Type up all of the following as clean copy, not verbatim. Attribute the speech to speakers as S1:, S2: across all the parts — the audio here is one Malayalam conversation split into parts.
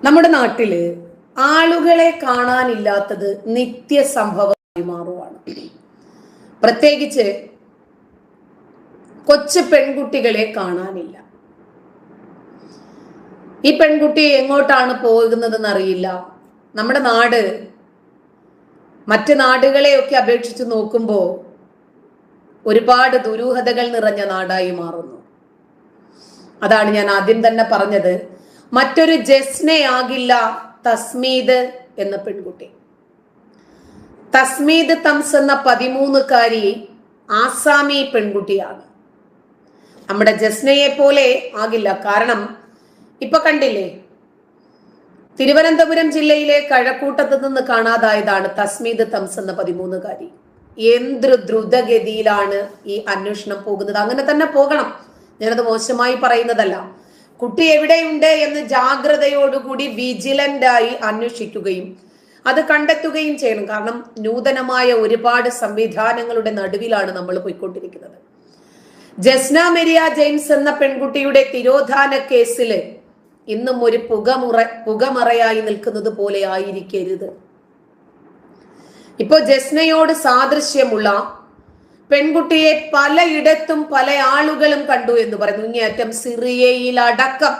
S1: നമ്മുടെ നാട്ടില് ആളുകളെ കാണാനില്ലാത്തത് നിത്യസംഭവമായി മാറുവാണ്. പ്രത്യേകിച്ച് കൊച്ചു പെൺകുട്ടികളെ കാണാനില്ല. ഈ പെൺകുട്ടി എങ്ങോട്ടാണ് പോകുന്നതെന്ന് അറിയില്ല. നമ്മുടെ നാട് മറ്റ് നാടുകളെയൊക്കെ അപേക്ഷിച്ച് നോക്കുമ്പോൾ ഒരുപാട് ദുരൂഹതകൾ നിറഞ്ഞ നാടായി മാറുന്നു. അതാണ് ഞാൻ ആദ്യം തന്നെ പറഞ്ഞത്, മറ്റൊരു ജസ്നയാകില്ല തസ്മീദ് എന്ന പെൺകുട്ടി. തസ്മീദ് തംസ് എന്ന 13കാരി ആസാമി പെൺകുട്ടിയാണ്. നമ്മുടെ ജസ്നയെ പോലെ ആകില്ല. കാരണം ഇപ്പൊ കണ്ടില്ലേ, തിരുവനന്തപുരം ജില്ലയിലെ കഴക്കൂട്ടത്ത് നിന്ന് കാണാതായതാണ് തസ്മീദ് തംസ് എന്ന 13കാരി. എന്തൊരു ദ്രുതഗതിയിലാണ് ഈ അന്വേഷണം പോകുന്നത്. അങ്ങനെ തന്നെ പോകണം, ഞാനത് മോശമായി പറയുന്നതല്ല. കുട്ടി എവിടെയുണ്ട് എന്ന് ജാഗ്രതയോടുകൂടി വിജിലന്റായി അന്വേഷിക്കുകയും അത് കണ്ടെത്തുകയും ചെയ്യണം. കാരണം നൂതനമായ ഒരുപാട് സംവിധാനങ്ങളുടെ നടുവിലാണ് നമ്മൾ പോയിക്കൊണ്ടിരിക്കുന്നത്. ജസ്ന മെരിയ ജെയിംസ് എന്ന പെൺകുട്ടിയുടെ തിരോധാന കേസിൽ ഇന്നും ഒരു പുകമറയായി നിൽക്കുന്നത് പോലെ ആയിരിക്കരുത്. ഇപ്പോ ജസ്നയോട് സാദൃശ്യമുള്ള പെൺകുട്ടിയെ പലയിടത്തും പല ആളുകളും കണ്ടു എന്ന് പറയുന്നു. ഇങ്ങേയറ്റം സിറിയയിലടക്കം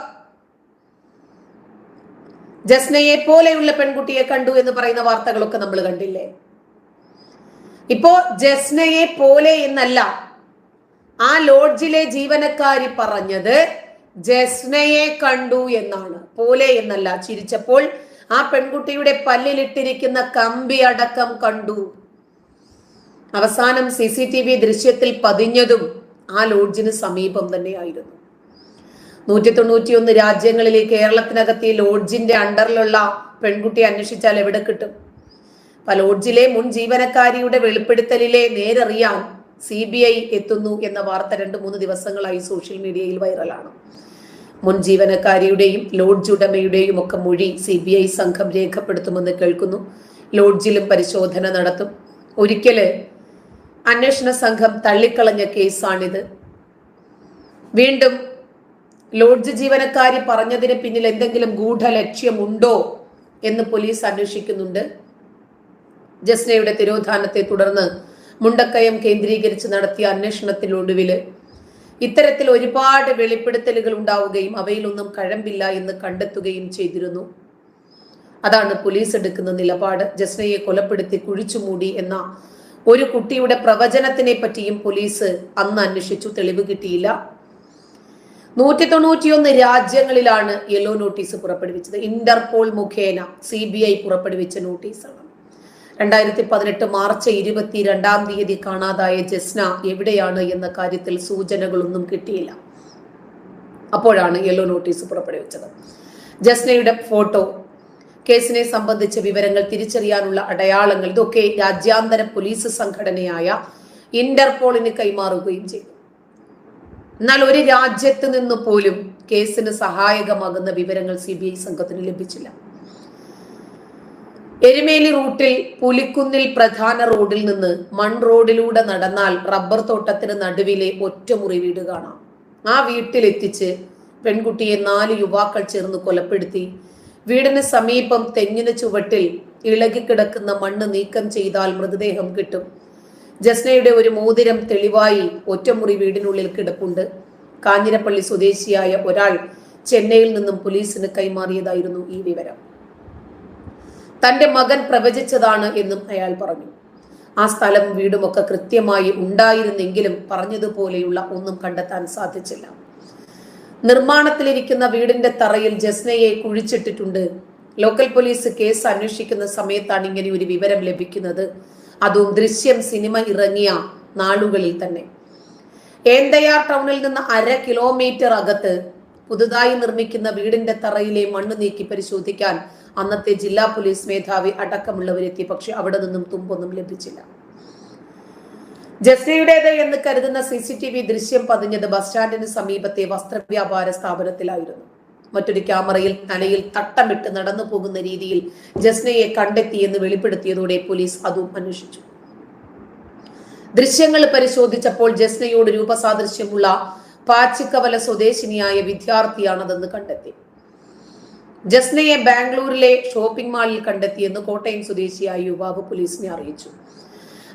S1: ജസ്നയെ പോലെയുള്ള പെൺകുട്ടിയെ കണ്ടു എന്ന് പറയുന്ന വാർത്തകളൊക്കെ നമ്മൾ കണ്ടില്ലേ. ഇപ്പോ ജസ്നയെ പോലെ എന്നല്ല ആ ലോഡ്ജിലെ ജീവനക്കാരി പറഞ്ഞത്, ജസ്നയെ കണ്ടു എന്നാണ്, പോലെ എന്നല്ല. ചിരിച്ചപ്പോൾ ആ പെൺകുട്ടിയുടെ പല്ലിലിട്ടിരിക്കുന്ന കമ്പി അടക്കം കണ്ടു. അവസാനം CCTV ദൃശ്യത്തിൽ പതിഞ്ഞതും ആ ലോഡ്ജിന് സമീപം തന്നെയായിരുന്നു. 191 രാജ്യങ്ങളിലെ കേരളത്തിനകത്ത് ഈ ലോഡ്ജിന്റെ അണ്ടറിലുള്ള പെൺകുട്ടിയെ അന്വേഷിച്ചാൽ എവിടെ കിട്ടും? അപ്പൊ ലോഡ്ജിലെ മുൻ ജീവനക്കാരിയുടെ വെളിപ്പെടുത്തലിലെ നേരറിയാൻ CBI എത്തുന്നു എന്ന വാർത്ത 2-3 ദിവസങ്ങളായി സോഷ്യൽ മീഡിയയിൽ വൈറലാണ്. മുൻ ജീവനക്കാരിയുടെയും ലോഡ്ജ് ഉടമയുടെയും ഒക്കെ മൊഴി CBI സംഘം രേഖപ്പെടുത്തുമെന്ന് കേൾക്കുന്നു. ലോഡ്ജിലും പരിശോധന നടത്തും. ഒരിക്കല് അന്വേഷണ സംഘം തള്ളിക്കളഞ്ഞ കേസാണിത്. വീണ്ടും ലോഡ്ജ് ജീവനക്കാരി പറഞ്ഞതിന് പിന്നിൽ എന്തെങ്കിലും ഗൂഢലക്ഷ്യമുണ്ടോ എന്ന് പോലീസ് അന്വേഷിക്കുന്നുണ്ട്. ജസ്നയുടെ തിരോധാനത്തെ തുടർന്ന് മുണ്ടക്കയം കേന്ദ്രീകരിച്ച് നടത്തിയ അന്വേഷണത്തിനൊടുവിൽ ഇത്തരത്തിൽ ഒരുപാട് വെളിപ്പെടുത്തലുകൾ ഉണ്ടാവുകയും അവയിലൊന്നും കഴമ്പില്ല എന്ന് കണ്ടെത്തുകയും ചെയ്തിരുന്നു. അതാണ് പോലീസ് എടുക്കുന്ന നിലപാട്. ജസ്നയെ കൊലപ്പെടുത്തി കുഴിച്ചുമൂടി എന്ന ഒരു കുട്ടിയുടെ പ്രവചനത്തിനെ പറ്റിയും പോലീസ് അന്ന് അന്വേഷിച്ചു, തെളിവ് കിട്ടിയില്ല. 191 രാജ്യങ്ങളിലാണ് യെല്ലോ നോട്ടീസ് പുറപ്പെടുവിച്ചത്. ഇന്റർപോൾ മുഖേന CBI പുറപ്പെടുവിച്ച നോട്ടീസാണ്. 2018 മാർച്ച് 22 കാണാതായ ജസ്ന എവിടെയാണ് എന്ന കാര്യത്തിൽ സൂചനകളൊന്നും കിട്ടിയില്ല. അപ്പോഴാണ് യെല്ലോ നോട്ടീസ് പുറപ്പെടുവിച്ചത്. ജസ്നയുടെ ഫോട്ടോ, കേസിനെ സംബന്ധിച്ച വിവരങ്ങൾ, തിരിച്ചറിയാനുള്ള അടയാളങ്ങൾ, ഇതൊക്കെ രാജ്യാന്തര പോലീസ് സംഘടനയായ ഇന്റർപോളിന് കൈമാറുകയും ചെയ്തു. എന്നാൽ ഒരു രാജ്യത്ത് നിന്ന് പോലും കേസിന് സഹായകമാകുന്ന വിവരങ്ങൾ CBI സംഘത്തിന് ലഭിച്ചില്ല. എരുമേലി റൂട്ടിൽ പുലിക്കുന്നിൽ പ്രധാന റോഡിൽ നിന്ന് മൺ റോഡിലൂടെ നടന്നാൽ റബ്ബർ തോട്ടത്തിന് നടുവിലെ ഒറ്റമുറി വീട് കാണാം. ആ വീട്ടിലെത്തിച്ച് പെൺകുട്ടിയെ 4 യുവാക്കൾ ചേർന്ന് കൊലപ്പെടുത്തി. വീടിന് സമീപം തെങ്ങിന് ചുവട്ടിൽ ഇളകിക്കിടക്കുന്ന മണ്ണ് നീക്കം ചെയ്താൽ മൃതദേഹം കിട്ടും. ജസ്നയുടെ ഒരു മോതിരം തെളിവായി ഒറ്റമുറി വീടിനുള്ളിൽ കിടപ്പുണ്ട്. കാഞ്ഞിരപ്പള്ളി സ്വദേശിയായ ഒരാൾ ചെന്നൈയിൽ നിന്നും പോലീസിന് കൈമാറിയതായിരുന്നു ഈ വിവരം. തന്റെ മകൻ പ്രവചിച്ചതാണ് എന്നും അയാൾ പറഞ്ഞു. ആ സ്ഥലം വീടുമൊക്കെ കൃത്യമായി ഉണ്ടായിരുന്നെങ്കിലും പറഞ്ഞതുപോലെയുള്ള ഒന്നും കണ്ടെത്താൻ സാധിച്ചില്ല. നിർമ്മാണത്തിലിരിക്കുന്ന വീടിന്റെ തറയിൽ ജസ്നയെ കുഴിച്ചിട്ടിട്ടുണ്ട്. ലോക്കൽ പോലീസ് കേസ് അന്വേഷിക്കുന്ന സമയത്താണ് ഇങ്ങനെ ഒരു വിവരം ലഭിക്കുന്നത്. അതും ദൃശ്യം സിനിമ ഇറങ്ങിയ നാളുകളിൽ തന്നെ. ഏന്തയാർ ടൗണിൽ നിന്ന് 1/2 കിലോമീറ്റർ അകത്ത് പുതുതായി നിർമ്മിക്കുന്ന വീടിന്റെ തറയിലെ മണ്ണ് നീക്കി പരിശോധിക്കാൻ അന്നത്തെ ജില്ലാ പോലീസ് മേധാവി അടക്കമുള്ളവരെത്തി. പക്ഷെ അവിടെ നിന്നും തുമ്പൊന്നും ലഭിച്ചില്ല. ജസ്നയുടേത് എന്ന് കരുതുന്ന CCTV ദൃശ്യം പതിഞ്ഞത് ബസ് സ്റ്റാൻഡിന് സമീപത്തെ വസ്ത്രവ്യാപാര സ്ഥാപനത്തിലായിരുന്നു. മറ്റൊരു ക്യാമറയിൽ തലയിൽ തട്ടമിട്ട് നടന്നു പോകുന്ന രീതിയിൽ ജസ്നയെ കണ്ടെത്തിയെന്ന് വെളിപ്പെടുത്തിയതോടെ പോലീസ് അതും അന്വേഷിച്ചു. ദൃശ്യങ്ങൾ പരിശോധിച്ചപ്പോൾ ജസ്നയോട് രൂപസാദൃശ്യമുള്ള പാച്ചിക്കവല സ്വദേശിനിയായ വിദ്യാർത്ഥിയാണതെന്ന് കണ്ടെത്തി. ജസ്നയെ ബാംഗ്ലൂരിലെ ഷോപ്പിംഗ് മാളിൽ കണ്ടെത്തിയെന്ന് കോട്ടയം സ്വദേശിയായ യുവാവ് പോലീസിനെ അറിയിച്ചു.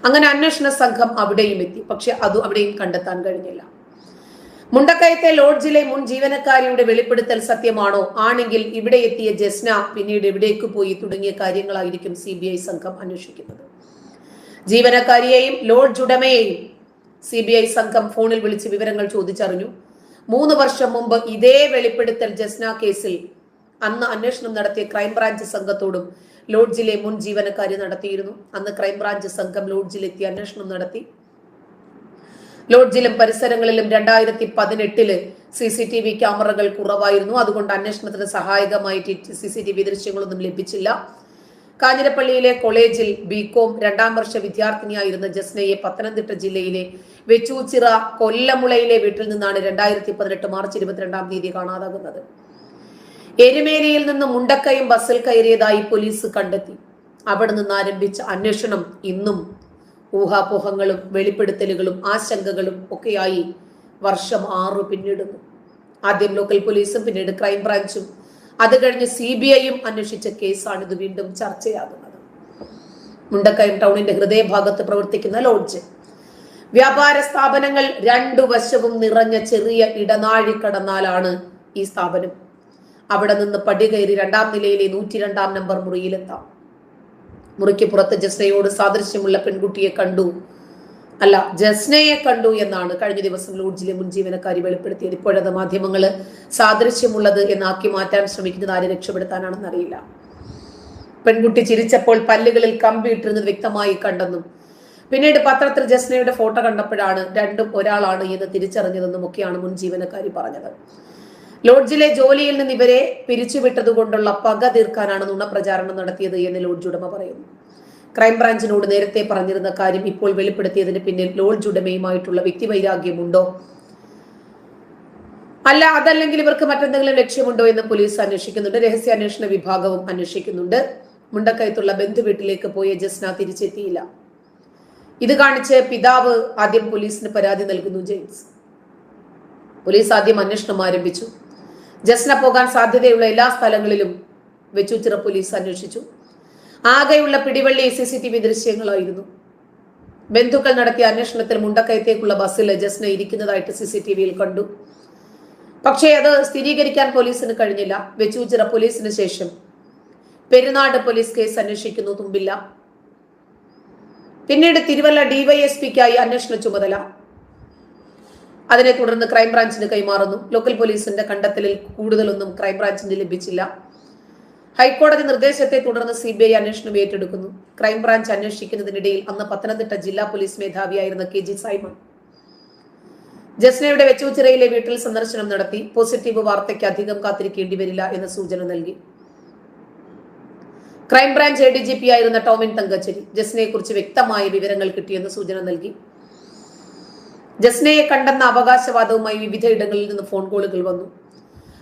S1: അങ്ങനെ അന്വേഷണ സംഘം അവിടെയും എത്തി. പക്ഷെ അവിടെയും കണ്ടെത്താൻ കഴിഞ്ഞില്ല. മുണ്ടക്കയത്തെ ലോഡ്ജിലെ മുൻ ജീവനക്കാരിയുടെ വെളിപ്പെടുത്തൽ സത്യമാണോ? ആണെങ്കിൽ ഇവിടെ എത്തിയ ജസ്ന പിന്നീട് എവിടേക്ക് പോയി തുടങ്ങിയ കാര്യങ്ങളായിരിക്കും CBI സംഘം അന്വേഷിക്കുന്നത്. ജീവനക്കാരിയെയും ലോഡ്ജ് ഉടമയെയും CBI സംഘം ഫോണിൽ വിളിച്ച് വിവരങ്ങൾ ചോദിച്ചറിഞ്ഞു. 3 വർഷം മുമ്പ് ഇതേ വെളിപ്പെടുത്തൽ ജസ്ന കേസിൽ അന്ന് അന്വേഷണം നടത്തിയ ക്രൈംബ്രാഞ്ച് സംഘത്തോടും ലോഡ്ജിലെ മുൻ ജീവനക്കാരി നടത്തിയിരുന്നു. അന്ന് ക്രൈംബ്രാഞ്ച് സംഘം ലോഡ്ജിലെത്തി അന്വേഷണം നടത്തി. ലോഡ്ജിലും പരിസരങ്ങളിലും 2018 CCTV ക്യാമറകൾ കുറവായിരുന്നു. അതുകൊണ്ട് അന്വേഷണത്തിന് സഹായകമായിട്ട് CCTV ദൃശ്യങ്ങളൊന്നും ലഭിച്ചില്ല. കാഞ്ഞിരപ്പള്ളിയിലെ കോളേജിൽ BCom 2ാം വർഷ വിദ്യാർത്ഥിനിയായിരുന്ന ജസ്നയെ പത്തനംതിട്ട ജില്ലയിലെ വെച്ചൂച്ചിറ കൊല്ലമുളയിലെ വീട്ടിൽ നിന്നാണ് 2018 മാർച്ച് 22ാം തീയതി കാണാതാകുന്നത്. എരുമേലിയിൽ നിന്ന് മുണ്ടക്കയം ബസ്സിൽ കയറിയതായി പോലീസ് കണ്ടെത്തി. അവിടെ നിന്ന് ആരംഭിച്ച അന്വേഷണം ഇന്നും ഊഹാപോഹങ്ങളും വെളിപ്പെടുത്തലുകളും ആശങ്കകളും ഒക്കെയായി വർഷം 6 പിന്നിടുന്നു. ആദ്യം ലോക്കൽ പോലീസും പിന്നീട് ക്രൈംബ്രാഞ്ചും അത് കഴിഞ്ഞ് CBIയും അന്വേഷിച്ച കേസാണ് ഇത് വീണ്ടും ചർച്ചയാകുന്നത്. മുണ്ടക്കയം ടൗണിന്റെ ഹൃദയഭാഗത്ത് പ്രവർത്തിക്കുന്ന ലോഡ്ജ്, വ്യാപാര സ്ഥാപനങ്ങൾ 2 വശവും നിറഞ്ഞ ചെറിയ ഇടനാഴി കടന്നാലാണ് ഈ സ്ഥാപനം. അവിടെ നിന്ന് പടി കയറി 2ാം നിലയിലെ 102ാം നമ്പർ മുറിയിലെത്താം. മുറിക്ക് പുറത്ത് ജസ്നയോട് സാദൃശ്യമുള്ള പെൺകുട്ടിയെ കണ്ടു, അല്ല ജസ്നയെ കണ്ടു എന്നാണ് കഴിഞ്ഞ ദിവസം ലോഡ്ജിലെ മുൻ ജീവനക്കാരി വെളിപ്പെടുത്തിയത്. ഇപ്പോഴത്തെ മാധ്യമങ്ങള് സാദൃശ്യമുള്ളത് എന്നാക്കി മാറ്റാൻ ശ്രമിക്കുന്നത് ആരെ രക്ഷപ്പെടുത്താനാണെന്ന് അറിയില്ല. പെൺകുട്ടി ചിരിച്ചപ്പോൾ പല്ലുകളിൽ കമ്പി ഇട്ടിരുന്നത് വ്യക്തമായി കണ്ടെന്നും പിന്നീട് പത്രത്തിൽ ജസ്നയുടെ ഫോട്ടോ കണ്ടപ്പോഴാണ് രണ്ടും ഒരാളാണ് എന്ന് തിരിച്ചറിഞ്ഞതെന്നും ഒക്കെയാണ് മുൻ ജീവനക്കാരി പറഞ്ഞത്. ലോഡ്ജിലെ ജോലിയിൽ നിന്ന് ഇവരെ പിരിച്ചുവിട്ടതുകൊണ്ടുള്ള പക തീർക്കാനാണ് നുണപ്രചാരണം നടത്തിയത് എന്ന് ലോഡ്ജ് ഉടമ പറയുന്നു. ക്രൈംബ്രാഞ്ചിനോട് നേരത്തെ പറഞ്ഞിരുന്ന കാര്യം ഇപ്പോൾ വെളിപ്പെടുത്തിയതിന് പിന്നിൽ ലോഡ്ജ് ഉടമയുമായിട്ടുള്ള വ്യക്തിവൈരാഗ്യമുണ്ടോ, അല്ല അതല്ലെങ്കിൽ ഇവർക്ക് മറ്റെന്തെങ്കിലും ലക്ഷ്യമുണ്ടോ എന്ന് പോലീസ് അന്വേഷിക്കുന്നുണ്ട്. രഹസ്യാന്വേഷണ വിഭാഗവും അന്വേഷിക്കുന്നുണ്ട്. മുണ്ടക്കയത്തുള്ള ബന്ധു വീട്ടിലേക്ക് പോയ ജസ്ന തിരിച്ചെത്തിയില്ല. ഇത് കാണിച്ച് പിതാവ് ആദ്യം പോലീസിന് പരാതി നൽകുന്നു. ജെയിംസ് പോലീസ് ആദ്യം അന്വേഷണം ആരംഭിച്ചു. ജസ്ന പോകാൻ സാധ്യതയുള്ള എല്ലാ സ്ഥലങ്ങളിലും വെച്ചൂച്ചിറ പോലീസ് അന്വേഷിച്ചു. ആകെയുള്ള പിടിവള്ളി CCTV ദൃശ്യങ്ങളായിരുന്നു. ബന്ധുക്കൾ നടത്തിയ അന്വേഷണത്തിൽ മുണ്ടക്കയത്തേക്കുള്ള ബസ്സിൽ ജസ്ന ഇരിക്കുന്നതായിട്ട് CCTVയിൽ കണ്ടു. പക്ഷേ അത് സ്ഥിരീകരിക്കാൻ പോലീസിന് കഴിഞ്ഞില്ല. വെച്ചൂച്ചിറ പോലീസിന് ശേഷം പെരുന്നാട് പോലീസ് കേസ് അന്വേഷിക്കുന്നു, തുമ്പില്ല. പിന്നീട് തിരുവല്ല DYSPക്കായി അന്വേഷണ ചുമതല. അതിനെ തുടർന്ന് ക്രൈംബ്രാഞ്ചിന് കൈമാറുന്നു. ലോക്കൽ പോലീസിന്റെ കണ്ടെത്തലിൽ കൂടുതലൊന്നും ക്രൈംബ്രാഞ്ചിന് ലഭിച്ചില്ല. ഹൈക്കോടതി നിർദ്ദേശത്തെ തുടർന്ന് CBI അന്വേഷണം ഏറ്റെടുക്കുന്നു. ക്രൈംബ്രാഞ്ച് അന്വേഷിക്കുന്നതിനിടയിൽ അന്ന് പത്തനംതിട്ട ജില്ലാ പോലീസ് മേധാവിയായിരുന്ന KG സൈമൺ ജസ്നയുടെ വെച്ചൂച്ചിറയിലെ വീട്ടിൽ സന്ദർശനം നടത്തി. പോസിറ്റീവ് വാർത്തയ്ക്ക് അധികം കാത്തിരിക്കേണ്ടി വരില്ല എന്ന സൂചന നൽകി. ക്രൈംബ്രാഞ്ച് ADGP ആയിരുന്ന ടോമിൻ തങ്കച്ചേരി ജസ്നയെ കുറിച്ച് വ്യക്തമായ വിവരങ്ങൾ കിട്ടിയെന്ന് സൂചന നൽകി. ജസ്നയെ കണ്ടെന്ന അവകാശവാദവുമായി വിവിധ ഇടങ്ങളിൽ നിന്ന് ഫോൺ കോളുകൾ വന്നു.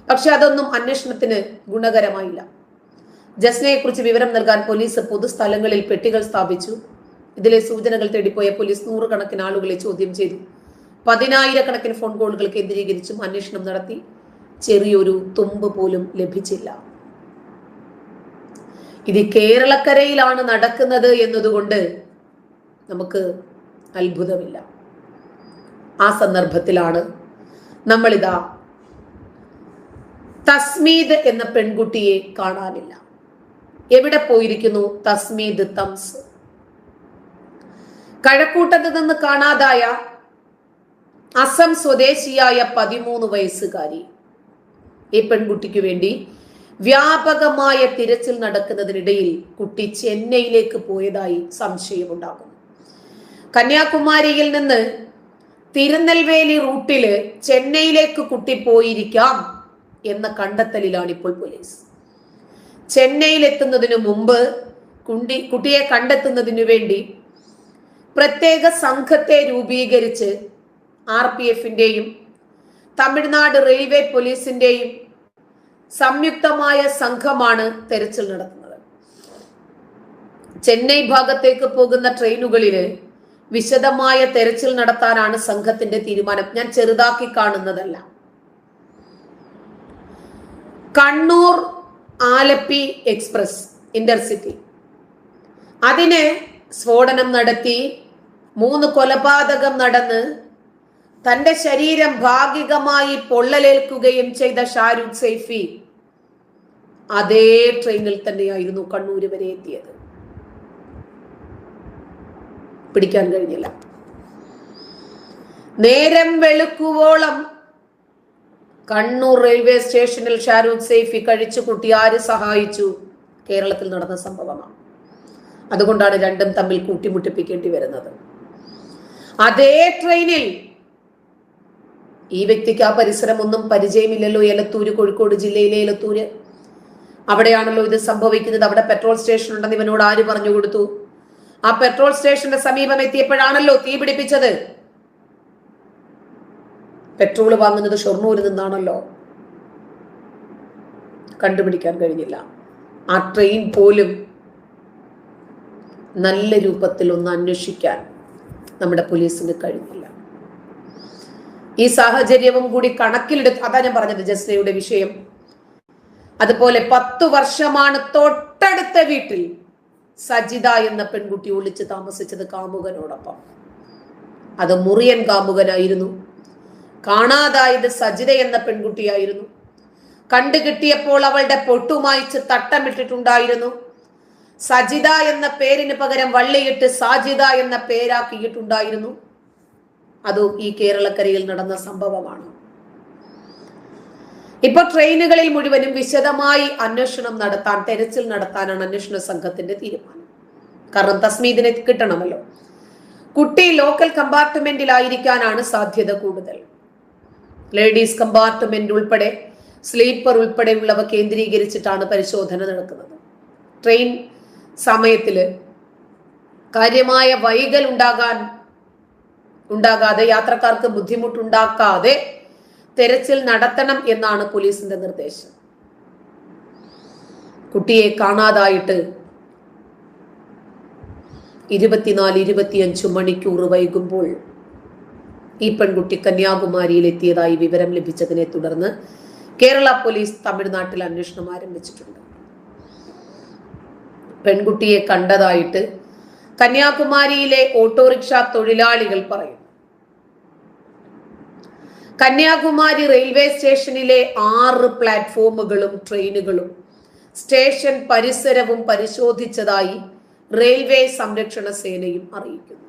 S1: പക്ഷെ അതൊന്നും അന്വേഷണത്തിന് ഗുണകരമായില്ല. ജസ്നയെ കുറിച്ച് വിവരം നൽകാൻ പോലീസ് പൊതുസ്ഥലങ്ങളിൽ പെട്ടികൾ സ്ഥാപിച്ചു. ഇതിലെ സൂചനകൾ തേടിപ്പോയ പോലീസ് 100 കണക്കിന് ആളുകളെ ചോദ്യം ചെയ്തു. 10,000 കണക്കിന് ഫോൺ കോളുകൾ കേന്ദ്രീകരിച്ചും അന്വേഷണം നടത്തി. ചെറിയൊരു തുമ്പ് പോലും ലഭിച്ചില്ല. ഇത് കേരളക്കരയിലാണ് നടക്കുന്നത് എന്നതുകൊണ്ട് നമുക്ക് അത്ഭുതമില്ല. ആ സന്ദർഭത്തിലാണ് നമ്മളിതാ തസ്മീദ് എന്ന പെൺകുട്ടിയെ കാണാനില്ല. എവിടെ പോയിരിക്കുന്നു തസ്മീദ് തംസ്? കഴക്കൂട്ടത്ത് നിന്ന് കാണാതായ അസം സ്വദേശിയായ 13 വയസ്സുകാരി. ഈ പെൺകുട്ടിക്ക് വേണ്ടി വ്യാപകമായ തിരച്ചിൽ നടക്കുന്നതിനിടയിൽ കുട്ടി ചെന്നൈയിലേക്ക് പോയതായി സംശയമുണ്ടാകുന്നു. കന്യാകുമാരിയിൽ നിന്ന് തിരുനെൽവേലി റൂട്ടില് ചെന്നൈയിലേക്ക് കുട്ടി പോയിരിക്കാം എന്ന കണ്ടെത്തലിലാണ് ഇപ്പോൾ പോലീസ്. ചെന്നൈയിലെത്തുന്നതിനു മുമ്പ് കുട്ടിയെ കണ്ടെത്തുന്നതിനു വേണ്ടി പ്രത്യേക സംഘത്തെ രൂപീകരിച്ച് RPFന്റെയും തമിഴ്നാട് റെയിൽവേ പോലീസിന്റെയും സംയുക്തമായ സംഘമാണ് തെരച്ചിൽ നടത്തുന്നത്. ചെന്നൈ ഭാഗത്തേക്ക് പോകുന്ന ട്രെയിനുകളില് വിശദമായ തെരച്ചിൽ നടത്താനാണ് സംഘത്തിന്റെ തീരുമാനം. ഞാൻ ചെറുതാക്കി കാണുന്നതല്ല. കണ്ണൂർ ആലപ്പി എക്സ്പ്രസ് ഇന്റർസിറ്റി, അതിന് സ്ഫോടനം നടത്തി 3 കൊലപാതകം നടന്ന് തന്റെ ശരീരം ഭാഗികമായി പൊള്ളലേൽക്കുകയും ചെയ്ത ഷാരൂഖ് സൈഫി അതേ ട്രെയിനിൽ തന്നെയായിരുന്നു കണ്ണൂർ വരെ എത്തിയത്. പിടിക്കാൻ കഴിഞ്ഞില്ല. നേരം വെളുക്കുവോളം കണ്ണൂർ റെയിൽവേ സ്റ്റേഷനിൽ ഷാരൂഖ് സൈഫി കഴിച്ചു കൂട്ടി. ആര് സഹായിച്ചു? കേരളത്തിൽ നടന്ന സംഭവമാണ്. അതുകൊണ്ടാണ് രണ്ടും തമ്മിൽ കൂട്ടിമുട്ടിപ്പിക്കേണ്ടി വരുന്നത്. അതേ ട്രെയിനിൽ ഈ വ്യക്തിക്ക് ആ പരിസരം ഒന്നും പരിചയമില്ലല്ലോ. എലത്തൂര്, കോഴിക്കോട് ജില്ലയിലെ എലത്തൂര്, അവിടെയാണല്ലോ ഇത് സംഭവിക്കുന്നത്. അവിടെ പെട്രോൾ സ്റ്റേഷൻ ഉണ്ടെന്ന് ഇവനോട് ആര് പറഞ്ഞു കൊടുത്തു? ആ പെട്രോൾ സ്റ്റേഷന്റെ സമീപം എത്തിയപ്പോഴാണല്ലോ തീ പിടിപ്പിച്ചത്. പെട്രോൾ വാങ്ങുന്നത് ഷൊർണൂരിൽ നിന്നാണല്ലോ. കണ്ടുപിടിക്കാൻ കഴിഞ്ഞില്ല. ആ ട്രെയിൻ പോലും നല്ല രൂപത്തിൽ ഒന്ന് അന്വേഷിക്കാൻ നമ്മുടെ പോലീസിന് കഴിഞ്ഞില്ല. ഈ സാഹചര്യവും കൂടി കണക്കിലെടുത്ത്, അതാ ഞാൻ പറഞ്ഞത് ജസ്നയുടെ വിഷയം. അതുപോലെ 10 വർഷമാണ് തൊട്ടടുത്ത വീട്ടിൽ സജിത എന്ന പെൺകുട്ടി ഒളിച്ച് താമസിച്ചത് കാമുകനോടൊപ്പം. അത് മുറിയൻ കാമുകനായിരുന്നു. കാണാതായത് സജിത എന്ന പെൺകുട്ടിയായിരുന്നു. കണ്ടുകിട്ടിയപ്പോൾ അവളുടെ പൊട്ടുമായിച്ച് തട്ടമിട്ടിട്ടുണ്ടായിരുന്നു. സജിത എന്ന പേരിന് പകരം വള്ളിയിട്ട് സാജിത എന്ന പേരാക്കിയിട്ടുണ്ടായിരുന്നു. അതും ഈ കേരളക്കരയിൽ നടന്ന സംഭവമാണ്. ഇപ്പൊ ട്രെയിനുകളിൽ മുഴുവനും വിശദമായി അന്വേഷണം നടത്താൻ, തെരച്ചിൽ നടത്താനാണ് അന്വേഷണ സംഘത്തിന്റെ തീരുമാനം. കാരണം തസ്മീദിനെ കിട്ടണമല്ലോ. കുട്ടി ലോക്കൽ കമ്പാർട്ട്മെന്റിലായിരിക്കാനാണ് സാധ്യത കൂടുതൽ. ലേഡീസ് കമ്പാർട്ട്മെന്റ് ഉൾപ്പെടെ, സ്ലീപ്പർ ഉൾപ്പെടെയുള്ളവ കേന്ദ്രീകരിച്ചിട്ടാണ് പരിശോധന നടക്കുന്നത്. ട്രെയിൻ സമയത്തില് കാര്യമായ വൈകൽ ഉണ്ടാകാതെ, യാത്രക്കാർക്ക് ബുദ്ധിമുട്ടുണ്ടാക്കാതെ തെരച്ചിൽ നടത്തണം എന്നാണ് പോലീസിന്റെ നിർദ്ദേശം. കുട്ടിയെ കാണാതായിട്ട് 24-25 മണിക്കൂർ വൈകുമ്പോൾ ഈ പെൺകുട്ടി കന്യാകുമാരിയിൽ എത്തിയതായി വിവരം ലഭിച്ചതിനെ തുടർന്ന് കേരള പോലീസ് തമിഴ്നാട്ടിൽ അന്വേഷണം ആരംഭിച്ചിട്ടുണ്ട്. പെൺകുട്ടിയെ കണ്ടതായിട്ട് കന്യാകുമാരിയിലെ ഓട്ടോറിക്ഷ തൊഴിലാളികൾ പറയും. കന്യാകുമാരി റെയിൽവേ സ്റ്റേഷനിലെ 6 പ്ലാറ്റ്ഫോമുകളും ട്രെയിനുകളും സ്റ്റേഷൻ പരിസരവും പരിശോധിച്ചതായി റെയിൽവേ സംരക്ഷണ സേനയും അറിയിക്കുന്നു.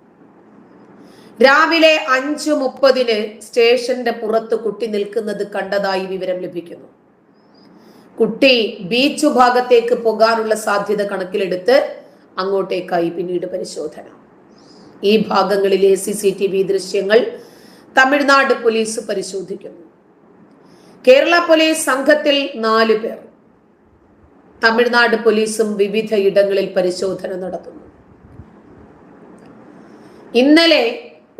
S1: രാവിലെ 5:30 സ്റ്റേഷന്റെ പുറത്ത് കുട്ടി നിൽക്കുന്നത് കണ്ടതായി വിവരം ലഭിക്കുന്നു. കുട്ടി ബീച്ച് ഭാഗത്തേക്ക് പോകാനുള്ള സാധ്യത കണക്കിലെടുത്ത് അങ്ങോട്ടേക്കായി പിന്നീട് പരിശോധന. ഈ ഭാഗങ്ങളിലെ CCTV ദൃശ്യങ്ങൾ തമിഴ്നാട് പോലീസ് പരിശോധിക്കുന്നു. കേരള പോലീസ് സംഘത്തിൽ 4 പേർ, തമിഴ്നാട് പോലീസും വിവിധ ഇടങ്ങളിൽ പരിശോധന നടത്തുന്നു. ഇന്നലെ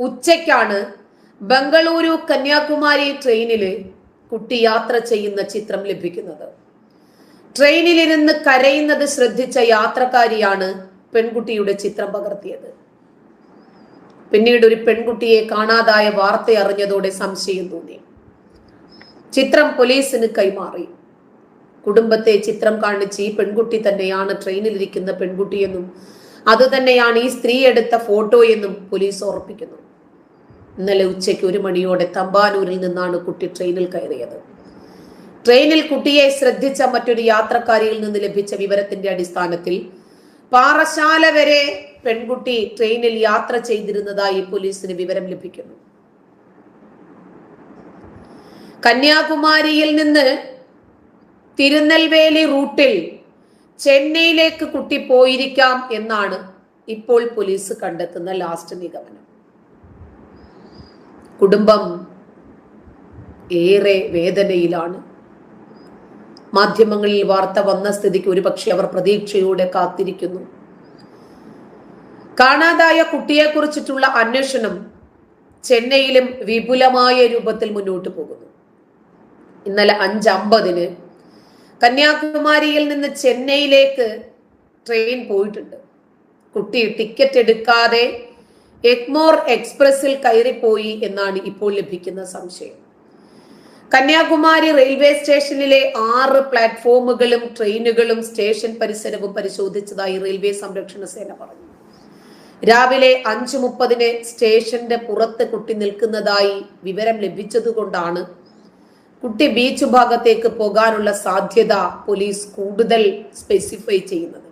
S1: ഉച്ചയ്ക്കാണ് ബംഗളൂരു കന്യാകുമാരി ട്രെയിനില് കുട്ടി യാത്ര ചെയ്യുന്ന ചിത്രം ലഭിക്കുന്നത്. ട്രെയിനിലിരുന്ന് കരയുന്നത് ശ്രദ്ധിച്ച യാത്രക്കാരിയാണ് പെൺകുട്ടിയുടെ ചിത്രം പകർത്തിയത്. പിന്നീട് ഒരു പെൺകുട്ടിയെ കാണാതായ വാർത്ത അറിഞ്ഞതോടെ സംശയം തോന്നി. ചിത്രം പോലീസിന് കൈമാറി. കുടുംബത്തെ ചിത്രം കാണിച്ച് ഈ പെൺകുട്ടി തന്നെയാണ് ട്രെയിനിലിരിക്കുന്ന പെൺകുട്ടിയെന്നും അത് തന്നെയാണ് ഈ സ്ത്രീ എടുത്ത ഫോട്ടോ എന്നും പോലീസ് ഉറപ്പിക്കുന്നു. ഇന്നലെ ഉച്ചയ്ക്ക് 1 മണിയോടെ തമ്പാനൂരിൽ നിന്നാണ് കുട്ടി ട്രെയിനിൽ കയറിയത്. ട്രെയിനിൽ കുട്ടിയെ ശ്രദ്ധിച്ച മറ്റൊരു യാത്രക്കാരിയിൽ നിന്ന് ലഭിച്ച വിവരത്തിന്റെ അടിസ്ഥാനത്തിൽ പാറശാല വരെ പെൺകുട്ടി ട്രെയിനിൽ യാത്ര ചെയ്തിരുന്നതായി പോലീസിന് വിവരം ലഭിക്കുന്നു. കന്യാകുമാരിയിൽ നിന്ന് തിരുനെൽവേലി റൂട്ടിൽ ചെന്നൈയിലേക്ക് കുട്ടി പോയിരിക്കാം എന്നാണ് ഇപ്പോൾ പോലീസ് കണ്ടെത്തുന്ന ലാസ്റ്റ് നിഗമനം. കുടുംബം ഏറെ വേദനയിലാണ്. മാധ്യമങ്ങളിൽ വാർത്ത വന്ന സ്ഥിതിക്ക് ഒരുപക്ഷെ അവർ പ്രതീക്ഷയോടെ കാത്തിരിക്കുന്നു. കാണാതായ കുട്ടിയെ കുറിച്ചിട്ടുള്ള അന്വേഷണം ചെന്നൈയിലും വിപുലമായ രൂപത്തിൽ മുന്നോട്ട് പോകുന്നു. ഇന്നലെ 5:50 കന്യാകുമാരിയിൽ നിന്ന് ചെന്നൈയിലേക്ക് ട്രെയിൻ പോയിട്ടുണ്ട്. കുട്ടി ടിക്കറ്റ് എടുക്കാതെ എഗ്മോർ എക്സ്പ്രസിൽ കയറിപ്പോയി എന്നാണ് ഇപ്പോൾ ലഭിക്കുന്ന സംശയം. കന്യാകുമാരി റെയിൽവേ സ്റ്റേഷനിലെ 6 പ്ലാറ്റ്ഫോമുകളും ട്രെയിനുകളും സ്റ്റേഷൻ പരിസരവും പരിശോധിച്ചതായി റെയിൽവേ സംരക്ഷണ സേന പറഞ്ഞു. രാവിലെ 5:30 സ്റ്റേഷന്റെ പുറത്ത് കുട്ടി നിൽക്കുന്നതായി വിവരം ലഭിച്ചതുകൊണ്ടാണ് കുട്ടി ബീച്ച് ഭാഗത്തേക്ക് പോകാനുള്ള സാധ്യത പോലീസ് കൂടുതൽ സ്പെസിഫൈ ചെയ്യുന്നത്.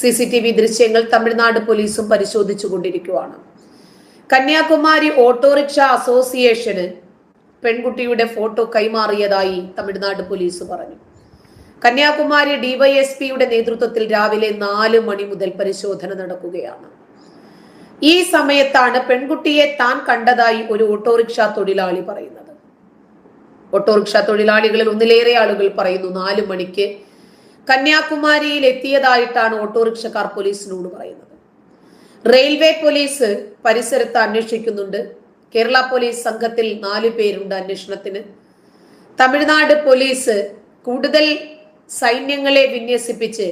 S1: CCTV ദൃശ്യങ്ങൾ തമിഴ്നാട് പോലീസും പരിശോധിച്ചുകൊണ്ടിരിക്കുകയാണ്. കന്യാകുമാരി ഓട്ടോറിക്ഷ അസോസിയേഷന് പെൺകുട്ടിയുടെ ഫോട്ടോ കൈമാറിയതായി തമിഴ്നാട് പോലീസ് പറഞ്ഞു. കന്യാകുമാരി DYSPയുടെ നേതൃത്വത്തിൽ രാവിലെ 4 മണി മുതൽ പരിശോധന നടക്കുകയാണ്. ഈ സമയത്താണ് പെൺകുട്ടിയെ താൻ കണ്ടതായി ഒരു ഓട്ടോറിക്ഷ തൊഴിലാളി പറയുന്നത്. ഓട്ടോറിക്ഷ തൊഴിലാളികളിൽ ഒന്നിലേറെ ആളുകൾ പറയുന്നു 4 മണിക്ക് കന്യാകുമാരിയിൽ എത്തിയതായിട്ടാണ് ഓട്ടോറിക്ഷക്കാർ പോലീസിനോട് പറയുന്നത്. റെയിൽവേ പോലീസ് പരിസരത്ത് അന്വേഷിക്കുന്നുണ്ട്. കേരള പോലീസ് സംഘത്തിൽ 4 പേരുണ്ട് അന്വേഷണത്തിന്. തമിഴ്നാട് പോലീസ് കൂടുതൽ സൈന്യങ്ങളെ വിന്യസിപ്പിച്ച്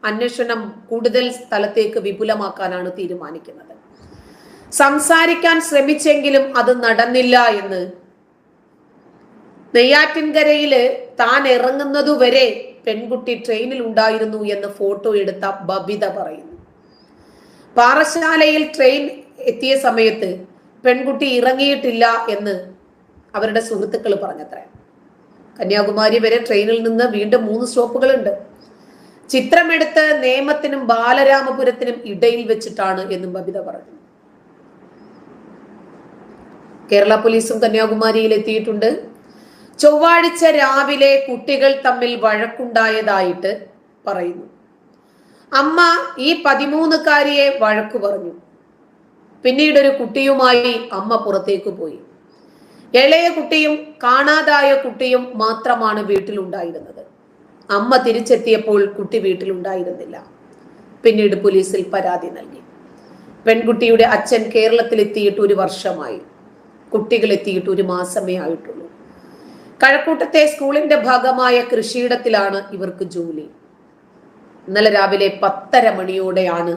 S1: അന്വേഷണം കൂടുതൽ സ്ഥലത്തേക്ക് വിപുലമാക്കാനാണ് തീരുമാനിക്കുന്നത്. സംസാരിക്കാൻ ശ്രമിച്ചെങ്കിലും അത് നടന്നില്ല എന്ന് നെയ്യാറ്റിൻകരയില് താൻ ഇറങ്ങുന്നതുവരെ പെൺകുട്ടി ട്രെയിനിൽ ഉണ്ടായിരുന്നു എന്ന് ഫോട്ടോ എടുത്ത ബബിത പറയുന്നു. പാറശാലയിൽ ട്രെയിൻ എത്തിയ സമയത്ത് പെൺകുട്ടി ഇറങ്ങിയിട്ടില്ല എന്ന് അവരുടെ സുഹൃത്തുക്കൾ പറഞ്ഞത്രേ. കന്യാകുമാരി വരെ ട്രെയിനിൽ നിന്ന് വീണ്ടും 3 സ്റ്റോപ്പുകളുണ്ട്. ചിത്രമെടുത്ത് നേമത്തിനും ബാലരാമപുരത്തിനും ഇടയിൽ വെച്ചിട്ടാണ് എന്നും ബബിത പറഞ്ഞു. കേരള പോലീസും കന്യാകുമാരിയിൽ എത്തിയിട്ടുണ്ട്. ചൊവ്വാഴ്ച രാവിലെ കുട്ടികൾ തമ്മിൽ വഴക്കുണ്ടായതായിട്ട് പറയുന്നു. അമ്മ ഈ 13-കാരിയെ വഴക്കു പറഞ്ഞു. പിന്നീട് ഒരു കുട്ടിയുമായി അമ്മ പുറത്തേക്ക് പോയി. ഇളയ കുട്ടിയും കാണാതായ കുട്ടിയും മാത്രമാണ് വീട്ടിലുണ്ടായിരുന്നത്. അമ്മ തിരിച്ചെത്തിയപ്പോൾ കുട്ടി വീട്ടിലുണ്ടായിരുന്നില്ല. പിന്നീട് പോലീസിൽ പരാതി നൽകി. പെൺകുട്ടിയുടെ അച്ഛൻ കേരളത്തിലെത്തിയിട്ട് 1 വർഷമായി. കുട്ടികൾ എത്തിയിട്ട് 1 മാസമേ ആയിട്ടുള്ളൂ. കഴക്കൂട്ടത്തെ സ്കൂളിന്റെ ഭാഗമായ കൃഷിയിടത്തിലാണ് ഇവർക്ക് ജോലി. ഇന്നലെ രാവിലെ 10:30 മണിയോടെയാണ്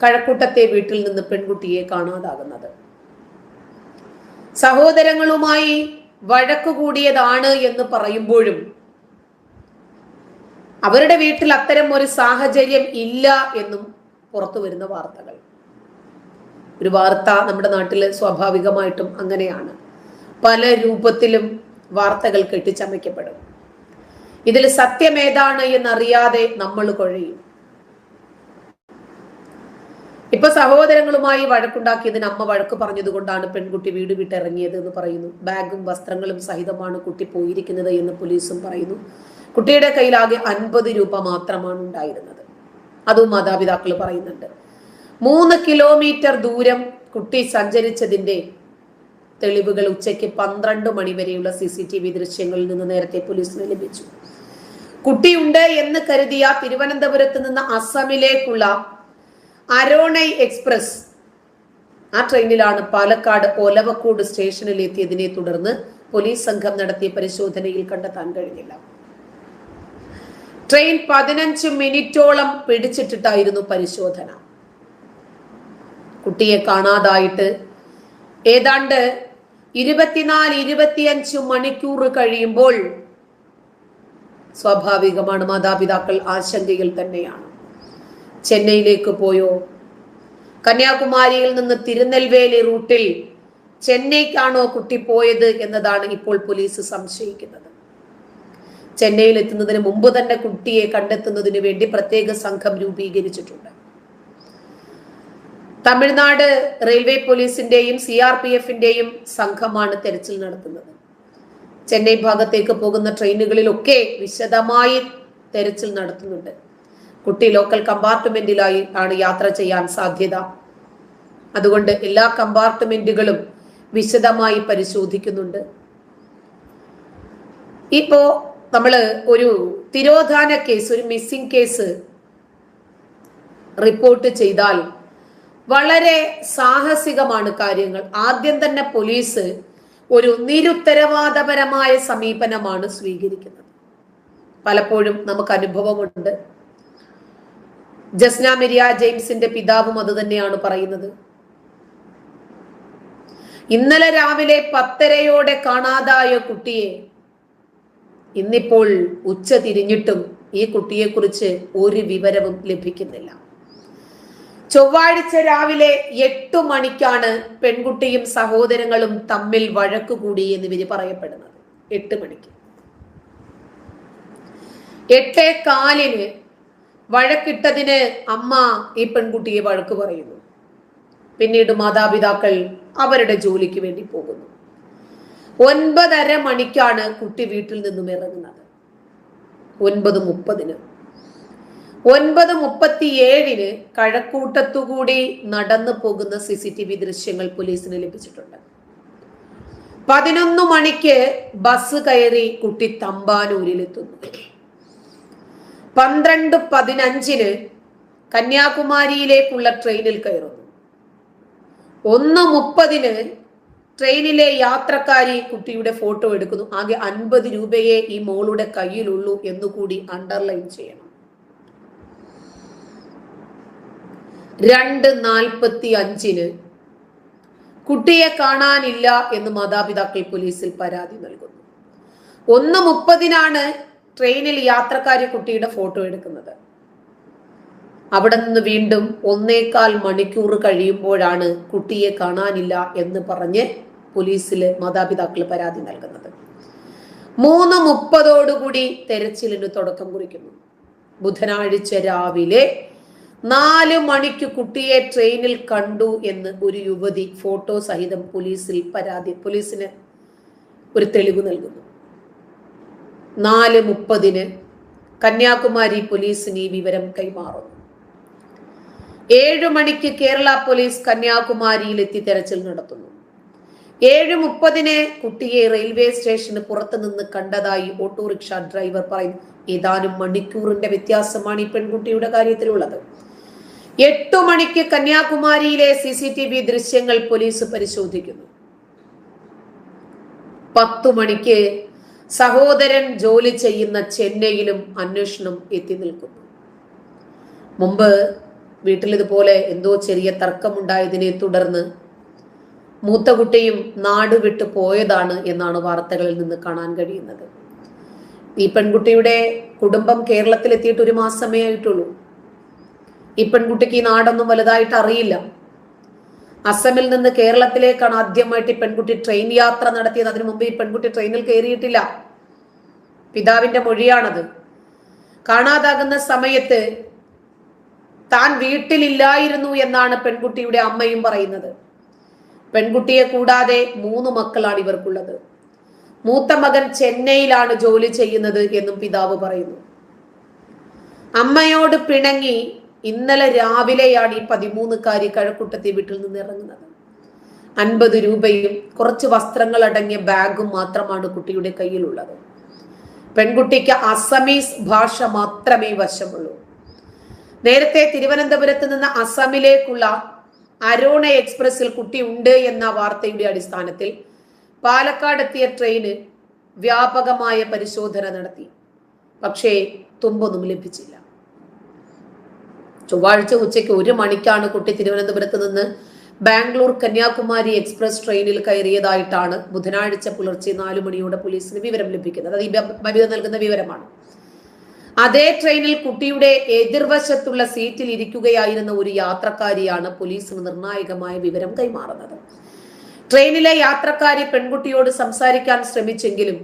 S1: കഴക്കൂട്ടത്തെ വീട്ടിൽ നിന്ന് പെൺകുട്ടിയെ കാണാതാകുന്നത്. സഹോദരങ്ങളുമായി വഴക്കുകൂടിയതാണ് എന്ന് പറയുമ്പോഴും അവരുടെ വീട്ടിൽ അത്തരം ഒരു സാഹചര്യം ഇല്ല എന്നും പുറത്തു വരുന്ന വാർത്തകൾ. ഒരു വാർത്ത നമ്മുടെ നാട്ടിൽ സ്വാഭാവികമായിട്ടും അങ്ങനെയാണ്. പല രൂപത്തിലും വാർത്തകൾ കെട്ടിച്ചമയ്ക്കപ്പെടും. ഇതിൽ സത്യമേതാണ് എന്നറിയാതെ നമ്മൾ കുഴയും. ഇപ്പൊ സഹോദരങ്ങളുമായി വഴക്കുണ്ടാക്കിയതിന് അമ്മ വഴക്ക് പറഞ്ഞതുകൊണ്ടാണ് പെൺകുട്ടി വീട് വിട്ടിറങ്ങിയത് എന്ന് പറയുന്നു. ബാഗും വസ്ത്രങ്ങളും സഹിതമാണ് കുട്ടി പോയിരിക്കുന്നത് എന്ന് പോലീസും പറയുന്നു. കുട്ടിയുടെ കയ്യിലാകെ 50 രൂപ മാത്രമാണ് ഉണ്ടായിരുന്നത്. അതും മാതാപിതാക്കൾ പറയുന്നുണ്ട്. 3 കിലോമീറ്റർ ദൂരം കുട്ടി സഞ്ചരിച്ചതിന്റെ തെളിവുകൾ ഉച്ചയ്ക്ക് 12 മണി വരെയുള്ള CCTV ദൃശ്യങ്ങളിൽ നിന്ന് നേരത്തെ പോലീസിന് ലഭിച്ചു. കുട്ടിയുണ്ട് എന്ന് കരുതിയ തിരുവനന്തപുരത്ത് നിന്ന് അസമിലേക്കുള്ള അരോണൈ എക്സ്പ്രസ് ആ ട്രെയിനിലാണ് പാലക്കാട് ഒലവക്കോട് സ്റ്റേഷനിൽ എത്തിയതിനെ തുടർന്ന് പോലീസ് സംഘം നടത്തിയ പരിശോധനയിൽ കണ്ടെത്താൻ കഴിഞ്ഞില്ല. ട്രെയിൻ 15 മിനിറ്റോളം പിടിച്ചിട്ടിട്ടായിരുന്നു പരിശോധന. കുട്ടിയെ കാണാതായിട്ട് ഏതാണ്ട് 24-25 മണിക്കൂർ കഴിയുമ്പോൾ സ്വാഭാവികമാണ് മാതാപിതാക്കൾ ആശങ്കയിൽ തന്നെയാണ്. ചെന്നൈയിലേക്ക് പോയോ? കന്യാകുമാരിയിൽ നിന്ന് തിരുനെൽവേലി റൂട്ടിൽ ചെന്നൈക്കാണോ കുട്ടി പോയത് എന്നതാണ് ഇപ്പോൾ പോലീസ് സംശയിക്കുന്നത്. ചെന്നൈയിൽ എത്തുന്നതിന് മുമ്പ് തന്നെ കുട്ടിയെ കണ്ടെത്തുന്നതിന് വേണ്ടി പ്രത്യേക സംഘം രൂപീകരിച്ചിട്ടുണ്ട്. തമിഴ്നാട് റെയിൽവേ പോലീസിന്റെയും CRPFന്റെയും സംഘമാണ് തെരച്ചിൽ നടത്തുന്നത്. ചെന്നൈ ഭാഗത്തേക്ക് പോകുന്ന ട്രെയിനുകളിലൊക്കെ വിശദമായി തെരച്ചിൽ നടത്തുന്നുണ്ട്. കുട്ടി ലോക്കൽ കമ്പാർട്ട്മെന്റിലായി ആണ് യാത്ര ചെയ്യാൻ സാധ്യത. അതുകൊണ്ട് എല്ലാ കമ്പാർട്ട്മെന്റുകളും വിശദമായി പരിശോധിക്കുന്നുണ്ട്. ഇപ്പോ നമ്മള് ഒരു തിരോധാന കേസ്, ഒരു മിസ്സിംഗ് കേസ് റിപ്പോർട്ട് ചെയ്താൽ വളരെ സാഹസികമാണ് കാര്യങ്ങൾ. ആദ്യം തന്നെ പോലീസ് ഒരു നിരുത്തരവാദപരമായ സമീപനമാണ് സ്വീകരിക്കുന്നത്. പലപ്പോഴും നമുക്ക് അനുഭവമുണ്ട്. ജസ്ന മിരിയ ജെയിംസിന്റെ പിതാവും അത് തന്നെയാണ് പറയുന്നത്. ഇന്നലെ രാവിലെ 10:30 കാണാതായ കുട്ടിയെ ഇന്നിപ്പോൾ ഉച്ച തിരിഞ്ഞിട്ടും ഈ കുട്ടിയെക്കുറിച്ച് ഒരു വിവരവും ലഭിക്കുന്നില്ല. ചൊവ്വാഴ്ച രാവിലെ 8 മണിക്കാണ് പെൺകുട്ടിയും സഹോദരങ്ങളും തമ്മിൽ വഴക്കുകൂടി എന്ന് ഇവര് പറയപ്പെടുന്നത്. 8 മണിക്ക് 8:15 വഴക്കിട്ടതിന് അമ്മ ഈ പെൺകുട്ടിയെ വഴക്ക് പറയുന്നു. പിന്നീട് മാതാപിതാക്കൾ അവരുടെ ജോലിക്ക് വേണ്ടി പോകുന്നു. 9:30 മണിക്കാണ് കുട്ടി വീട്ടിൽ നിന്നും ഇറങ്ങുന്നത്. 9:30. 9:37 കഴക്കൂട്ടത്തുകൂടി നടന്നു പോകുന്ന CCTV ദൃശ്യങ്ങൾ പോലീസിന് ലഭിച്ചിട്ടുണ്ട്. 11 മണിക്ക് ബസ് കയറി കുട്ടി തമ്പാനൂരിലെത്തുന്നു. 12:15 കന്യാകുമാരിയിലേക്കുള്ള ട്രെയിനിൽ കയറുന്നു. 1:30 ട്രെയിനിലെ യാത്രക്കാരി കുട്ടിയുടെ ഫോട്ടോ എടുക്കുന്നു. ആകെ 50 രൂപയെ ഈ മോളുടെ കയ്യിലുള്ളൂ എന്നുകൂടി അണ്ടർലൈൻ ചെയ്യണം. 2:45 കുട്ടിയെ കാണാനില്ല എന്ന് മാതാപിതാക്കൾ പോലീസിൽ പരാതി നൽകുന്നു. 1:30 ട്രെയിനിൽ യാത്രക്കാരി കുട്ടിയുടെ ഫോട്ടോ എടുക്കുന്നത്. അവിടെ നിന്ന് വീണ്ടും 1.25 മണിക്കൂർ കഴിയുമ്പോഴാണ് കുട്ടിയെ കാണാനില്ല എന്ന് പറഞ്ഞ് പോലീസിൽ മാതാപിതാക്കൾ പരാതി നൽകുന്നത്. 3:30 തെരച്ചിലിന് തുടക്കം കുറിക്കുന്നു. ബുധനാഴ്ച രാവിലെ 4 മണിക്ക് കുട്ടിയെ ട്രെയിനിൽ കണ്ടു എന്ന് ഒരു യുവതി ഫോട്ടോ സഹിതം പോലീസിന് ഒരു തെളിവ് നൽകുന്നു. 4:30 കന്യാകുമാരി പോലീസിന് ഈ വിവരം കൈമാറുന്നു. 7 മണിക്ക് കേരള പോലീസ് കന്യാകുമാരിയിൽ എത്തി തെരച്ചിൽ നടത്തുന്നു. 7:30 കുട്ടിയെ റെയിൽവേ സ്റ്റേഷന് പുറത്തു നിന്ന് കണ്ടതായി ഓട്ടോറിക്ഷ ഡ്രൈവർ പറയുന്നു. ഏതാനും മണിക്കൂറിന്റെ വ്യത്യാസമാണ് ഈ പെൺകുട്ടിയുടെ കാര്യത്തിലുള്ളത്. 8 മണിക്ക് കന്യാകുമാരിയിലെ CCTV ദൃശ്യങ്ങൾ പോലീസ് പരിശോധിക്കുന്നു. 10 മണിക്ക് സഹോദരൻ ജോലി ചെയ്യുന്ന ചെന്നൈയിലും അന്വേഷണം എത്തി നിൽക്കുന്നു. മുമ്പ് വീട്ടിൽ ഇതുപോലെ എന്തോ ചെറിയ തർക്കമുണ്ടായതിനെ തുടർന്ന് മൂത്ത കുട്ടിയും നാട് വിട്ടു പോയതാണ് എന്നാണ് വാർത്തകളിൽ നിന്ന് കാണാൻ കഴിയുന്നത്. ഈ പെൺകുട്ടിയുടെ കുടുംബം കേരളത്തിലെത്തിയിട്ട് 1 മാസമേ ആയിട്ടുള്ളൂ. ഈ പെൺകുട്ടിക്ക് ഈ നാടൊന്നും വലുതായിട്ട് അറിയില്ല. അസമിൽ നിന്ന് കേരളത്തിലേക്കാണ് ആദ്യമായിട്ട് ഈ പെൺകുട്ടി ട്രെയിൻ യാത്ര നടത്തിയത്. അതിനു മുമ്പ് ഈ പെൺകുട്ടി ട്രെയിനിൽ കയറിയിട്ടില്ല. പിതാവിന്റെ മൊഴിയാണത്. കാണാതാകുന്ന സമയത്ത് താൻ വീട്ടിലില്ലായിരുന്നു എന്നാണ് പെൺകുട്ടിയുടെ അമ്മയും പറയുന്നത്. പെൺകുട്ടിയെ കൂടാതെ 3 മക്കളാണ് ഇവർക്കുള്ളത്. മൂത്ത മകൻ ചെന്നൈയിലാണ് ജോലി ചെയ്യുന്നത് എന്നും പിതാവ് പറയുന്നു. അമ്മയോട് പിണങ്ങി ഇന്നലെ രാവിലെയാണ് ഈ 13-കാരി കഴക്കൂട്ടത്തെ വീട്ടിൽ നിന്ന് ഇറങ്ങുന്നത്. 50 രൂപയും കുറച്ച് വസ്ത്രങ്ങൾ അടങ്ങിയ ബാഗും മാത്രമാണ് കുട്ടിയുടെ കയ്യിലുള്ളത്. പെൺകുട്ടിക്ക് അസമീസ് ഭാഷ മാത്രമേ വശമുള്ളൂ. നേരത്തെ തിരുവനന്തപുരത്ത് നിന്ന് അസമിലേക്കുള്ള അരോണ എക്സ്പ്രസിൽ കുട്ടി ഉണ്ട് എന്ന വാർത്തയുടെ അടിസ്ഥാനത്തിൽ പാലക്കാട് എത്തിയ ട്രെയിന് വ്യാപകമായ പരിശോധന നടത്തി. പക്ഷേ തുമ്പൊന്നും ലഭിച്ചില്ല. ചൊവ്വാഴ്ച ഉച്ചയ്ക്ക് 1 മണിക്കാണ് കുട്ടി തിരുവനന്തപുരത്ത് നിന്ന് ബാംഗ്ലൂർ കന്യാകുമാരി എക്സ്പ്രസ് ട്രെയിനിൽ കയറിയതായിട്ടാണ് ബുധനാഴ്ച പുലർച്ചെ 4 മണിയോടെ പോലീസിന് വിവരം ലഭിക്കുന്നത്. അത് ഈ ബബിത നൽകുന്ന വിവരമാണ്. അതേ ട്രെയിനിൽ കുട്ടിയുടെ എതിർവശത്തുള്ള സീറ്റിൽ ഇരിക്കുകയായിരുന്ന ഒരു യാത്രക്കാരിയാണ് പോലീസിന് നിർണായകമായ വിവരം കൈമാറുന്നത്. ട്രെയിനിലെ യാത്രക്കാരി പെൺകുട്ടിയോട് സംസാരിക്കാൻ ശ്രമിച്ചെങ്കിലും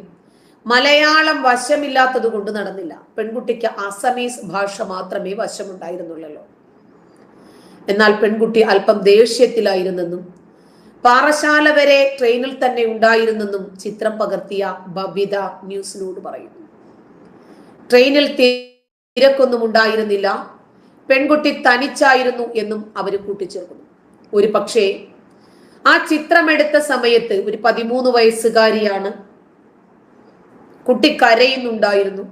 S1: മലയാളം വശമില്ലാത്തത് കൊണ്ട് നടന്നില്ല. പെൺകുട്ടിക്ക് അസമീസ് ഭാഷ മാത്രമേ വശമുണ്ടായിരുന്നുള്ളൂ. എന്നാൽ പെൺകുട്ടി അല്പം ദേഷ്യത്തിലായിരുന്നെന്നും പാറശാല വരെ ട്രെയിനിൽ തന്നെ ഉണ്ടായിരുന്നെന്നും ചിത്രം പകർത്തിയ ബബിത ന്യൂസിനോട് പറയുന്നു. ട്രെയിനിൽ തിരക്കൊന്നും ഉണ്ടായിരുന്നില്ല, പെൺകുട്ടി തനിച്ചായിരുന്നു എന്നും അവർ കൂട്ടിച്ചേർക്കുന്നു. ഒരു പക്ഷേ ആ ചിത്രമെടുത്ത സമയത്ത് ഒരു 13 വയസ്സുകാരിയാണ്. കുട്ടി കരയുന്നുണ്ടായിരുന്നു.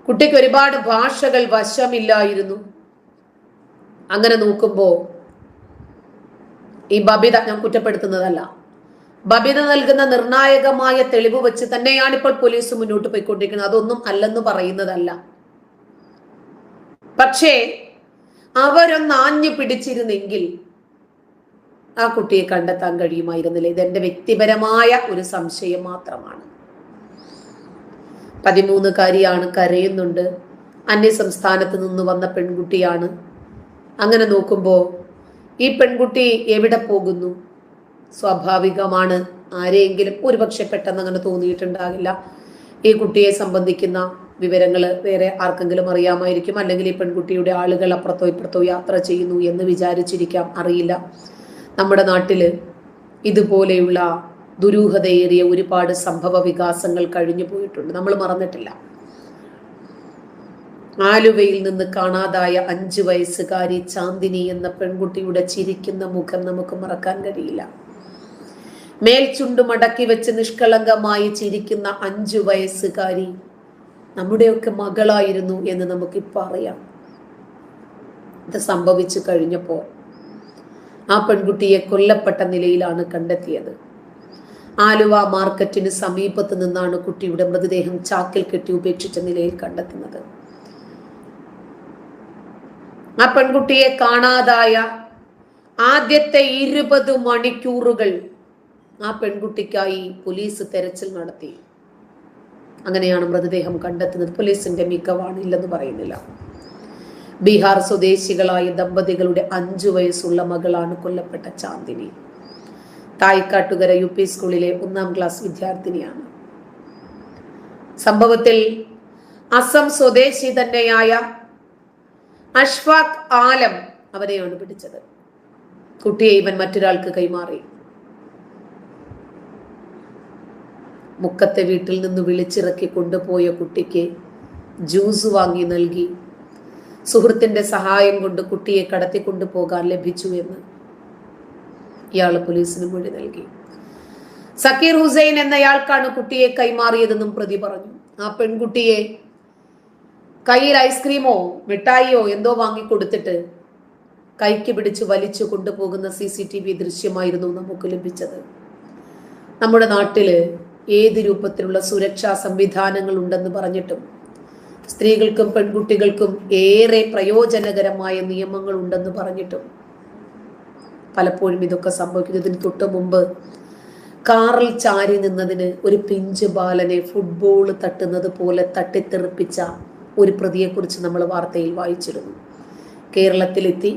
S1: കുട്ടിക്ക് ഒരുപാട് ഭാഷകൾ വശമില്ലായിരുന്നു. അങ്ങനെ നോക്കുമ്പോ ഈ ബബിത, ഞാൻ കുറ്റപ്പെടുത്തുന്നതല്ല, ബബിത നൽകുന്ന നിർണായകമായ തെളിവ് വെച്ച് തന്നെയാണ് ഇപ്പോൾ പോലീസ് മുന്നോട്ട് പോയിക്കൊണ്ടിരിക്കുന്നത്. അതൊന്നും അല്ലെന്ന് പറയുന്നതല്ല. പക്ഷേ അവരൊന്ന് ആഞ്ഞു പിടിച്ചിരുന്നെങ്കിൽ ആ കുട്ടിയെ കണ്ടെത്താൻ കഴിയുമായിരുന്നില്ല. ഇതെന്റെ വ്യക്തിപരമായ ഒരു സംശയം മാത്രമാണ്. 13-കാരിയാണ്, കരയുന്നുണ്ട്, അന്യ സംസ്ഥാനത്ത് നിന്ന് വന്ന പെൺകുട്ടിയാണ്. അങ്ങനെ നോക്കുമ്പോൾ ഈ പെൺകുട്ടി എവിടെ പോകുന്നു? സ്വാഭാവികമാണ്, ആരെയെങ്കിലും ഒരുപക്ഷെ പെട്ടെന്ന് അങ്ങനെ തോന്നിയിട്ടുണ്ടാകില്ല. ഈ കുട്ടിയെ സംബന്ധിക്കുന്ന വിവരങ്ങൾ വേറെ ആർക്കെങ്കിലും അറിയാമായിരിക്കും, അല്ലെങ്കിൽ ഈ പെൺകുട്ടിയുടെ ആളുകൾ അപ്പുറത്തോ ഇപ്പുറത്തോ യാത്ര ചെയ്യുന്നു എന്ന് വിചാരിച്ചിരിക്കാം, അറിയില്ല. നമ്മുടെ നാട്ടില് ഇതുപോലെയുള്ള ദുരൂഹതയേറിയ ഒരുപാട് സംഭവ വികാസങ്ങൾ കഴിഞ്ഞു പോയിട്ടുണ്ട്, നമ്മൾ മറന്നിട്ടില്ല. ആലുവയിൽ നിന്ന് കാണാതായ 5 വയസ്സുകാരി ചാന്ദിനി എന്ന പെൺകുട്ടിയുടെ ചിരിക്കുന്ന മുഖം നമുക്ക് മറക്കാൻ കഴിയില്ല. മേൽചുണ്ടു മടക്കി വെച്ച് നിഷ്കളങ്കമായി ചിരിക്കുന്ന 5 വയസ്സുകാരി നമ്മുടെയൊക്കെ മകളായിരുന്നു എന്ന് നമുക്കിപ്പോൾ അറിയാം. ഇത് സംഭവിച്ചു കഴിഞ്ഞപ്പോൾ ആ പെൺകുട്ടിയെ കൊല്ലപ്പെട്ട നിലയിലാണ് കണ്ടെത്തിയത്. ആലുവ മാർക്കറ്റിന് സമീപത്ത് നിന്നാണ് കുട്ടിയുടെ മൃതദേഹം ചാക്കിൽ കെട്ടി ഉപേക്ഷിച്ച നിലയിൽ കണ്ടെത്തുന്നത്. ആ പെൺകുട്ടിയെ കാണാതായ ആദ്യത്തെ 20 മണിക്കൂറുകൾ ആ പെൺകുട്ടിക്കായി പോലീസ് തെരച്ചിൽ നടത്തി. അങ്ങനെയാണ് മൃതദേഹം കണ്ടെത്തുന്നത്. പോലീസിന്റെ മികവാണ്, ഇല്ലെന്ന് പറയുന്നില്ല. ബീഹാർ സ്വദേശികളായ ദമ്പതികളുടെ 5 വയസ്സുള്ള മകളാണ് കൊല്ലപ്പെട്ട ചാന്ദിനി. തായ്ക്കാട്ടുകര UP സ്കൂളിലെ 1ാം ക്ലാസ് വിദ്യാർത്ഥിനിയാണ്. സംഭവത്തിൽ അസം സ്വദേശി തന്നെയായ അഷ്ഫാഖ് ആലം അവരെയാണ് പിടിച്ചത്. കുട്ടിയെ ഇവൻ മറ്റൊരാൾക്ക് കൈമാറി. മുക്കത്തെ വീട്ടിൽ നിന്ന് വിളിച്ചിറക്കി കൊണ്ടുപോയ കുട്ടിക്ക് ജ്യൂസ് വാങ്ങി നൽകി സുഹൃത്തിന്റെ സഹായം കൊണ്ട് കുട്ടിയെ കടത്തിക്കൊണ്ടുപോകാൻ ലഭിച്ചു എന്ന് ഇയാൾ പോലീസിന് മൊഴി നൽകി. സക്കീർ ഹുസൈൻ എന്നയാൾക്കാണ് കുട്ടിയെ കൈമാറിയതെന്നും പ്രതി പറഞ്ഞു. ആ പെൺകുട്ടിയെ കയ്യിൽ ഐസ്ക്രീമോ മിഠായിയോ എന്തോ വാങ്ങിക്കൊടുത്തിട്ട് കൈക്ക് പിടിച്ച് വലിച്ചു കൊണ്ടുപോകുന്ന CCTV ദൃശ്യമായിരുന്നു നമുക്ക് ലഭിച്ചത്. നമ്മുടെ നാട്ടില് ഏത് രൂപത്തിലുള്ള സുരക്ഷാ സംവിധാനങ്ങൾ ഉണ്ടെന്ന് പറഞ്ഞിട്ടും സ്ത്രീകൾക്കും പെൺകുട്ടികൾക്കും ഏറെ പ്രയോജനകരമായ നിയമങ്ങൾ ഉണ്ടെന്ന് പറഞ്ഞിട്ടും പലപ്പോഴും ഇതൊക്കെ സംഭവിക്കുന്നതിന് തൊട്ട് മുമ്പ് കാറിൽ ചാരി നിന്നതിന് ഒരു പിഞ്ച് ബാലനെ ഫുട്ബോൾ തട്ടുന്നത് പോലെ തട്ടിത്തെറിപ്പിച്ച ഒരു പ്രതിയെക്കുറിച്ച് നമ്മൾ വാർത്തയിൽ വായിച്ചിരുന്നു. കേരളത്തിലെത്തി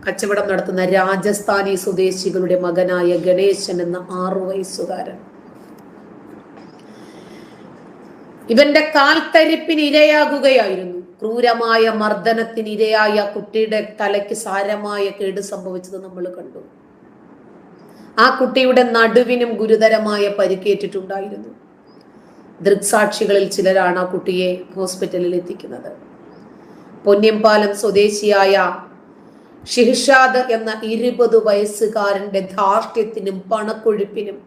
S1: കച്ചവടം നടത്തുന്ന രാജസ്ഥാനി സ്വദേശികളുടെ മകനായ ഗണേശൻ എന്ന 6 വയസ്സുകാരൻ. ഇവന്റെ കാൽത്തരിപ്പിന് ഇരയാകുകയായിരുന്നു. ക്രൂരമായ മർദ്ദനത്തിന് ഇരയായ കുട്ടിയുടെ തലയ്ക്ക് സാരമായ കേട് സംഭവിച്ചത് നമ്മൾ കണ്ടു. ആ കുട്ടിയുടെ നടുവിനും ഗുരുതരമായ പരിക്കേറ്റിട്ടുണ്ടായിരുന്നു. ദൃക്സാക്ഷികളിൽ ചിലരാണ് ആ കുട്ടിയെ ഹോസ്പിറ്റലിൽ എത്തിക്കുന്നത്. പൊന്നിയമ്പാലം സ്വദേശിയായ ഷിർഷാദ് എന്ന 20 വയസ്സുകാരന്റെ ധാർഷ്ട്യത്തിനും പണക്കൊഴുപ്പിനും